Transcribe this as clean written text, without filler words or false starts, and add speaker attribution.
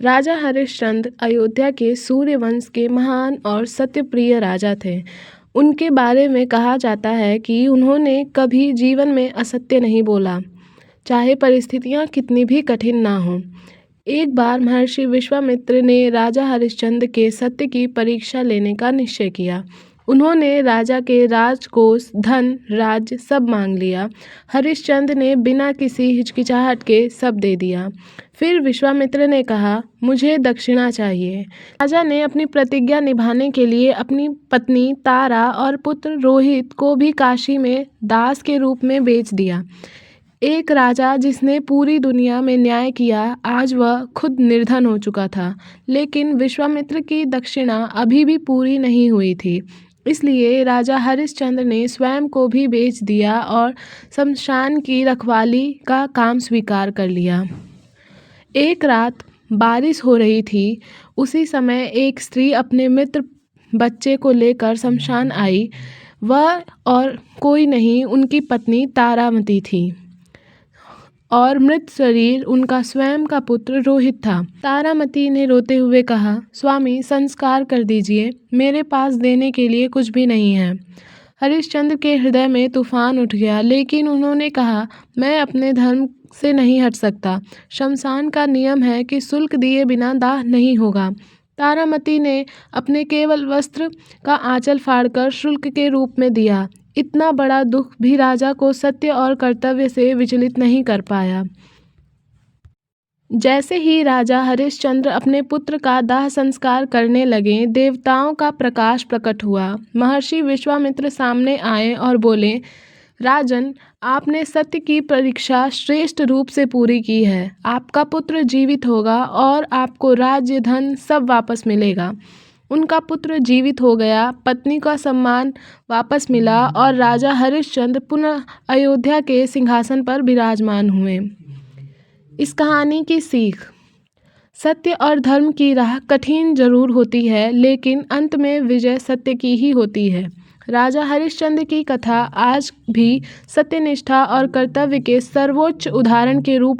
Speaker 1: राजा हरिश्चंद्र अयोध्या के सूर्यवंश के महान और सत्यप्रिय राजा थे। उनके बारे में कहा जाता है कि उन्होंने कभी जीवन में असत्य नहीं बोला, चाहे परिस्थितियां कितनी भी कठिन ना हों। एक बार महर्षि विश्वामित्र ने राजा हरिश्चंद्र के सत्य की परीक्षा लेने का निश्चय किया। उन्होंने राजा के राजकोष, धन, राज्य सब मांग लिया। हरिश्चंद्र ने बिना किसी हिचकिचाहट के सब दे दिया। फिर विश्वामित्र ने कहा, मुझे दक्षिणा चाहिए। राजा ने अपनी प्रतिज्ञा निभाने के लिए अपनी पत्नी तारा और पुत्र रोहित को भी काशी में दास के रूप में बेच दिया। एक राजा जिसने पूरी दुनिया में न्याय किया, आज वह खुद निर्धन हो चुका था। लेकिन विश्वामित्र की दक्षिणा अभी भी पूरी नहीं हुई थी। इसलिए राजा हरिश्चंद्र ने स्वयं को भी बेच दिया और शमशान की रखवाली का काम स्वीकार कर लिया। एक रात बारिश हो रही थी। उसी समय एक स्त्री अपने मित्र बच्चे को लेकर शमशान आई। वह और कोई नहीं, उनकी पत्नी तारामती थी और मृत शरीर उनका स्वयं का पुत्र रोहित था। तारामती ने रोते हुए कहा, स्वामी संस्कार कर दीजिए, मेरे पास देने के लिए कुछ भी नहीं है। हरिश्चंद्र के हृदय में तूफान उठ गया, लेकिन उन्होंने कहा, मैं अपने धर्म से नहीं हट सकता। शमशान का नियम है कि शुल्क दिए बिना दाह नहीं होगा। तारामती ने अपने केवल वस्त्र का आंचल फाड़कर शुल्क के रूप में दिया। इतना बड़ा दुख भी राजा को सत्य और कर्तव्य से विचलित नहीं कर पाया। जैसे ही राजा हरिश्चंद्र अपने पुत्र का दाह संस्कार करने लगे, देवताओं का प्रकाश प्रकट हुआ। महर्षि विश्वामित्र सामने आए और बोले, राजन, आपने सत्य की परीक्षा श्रेष्ठ रूप से पूरी की है। आपका पुत्र जीवित होगा और आपको राज्य, धन सब वापस मिलेगा। उनका पुत्र जीवित हो गया, पत्नी का सम्मान वापस मिला और राजा हरिश्चंद्र पुनः अयोध्या के सिंहासन पर विराजमान हुए। इस कहानी की सीख, सत्य और धर्म की राह कठिन जरूर होती है, लेकिन अंत में विजय सत्य की ही होती है। राजा हरिश्चंद्र की कथा आज भी सत्यनिष्ठा और कर्तव्य के सर्वोच्च उदाहरण के रूप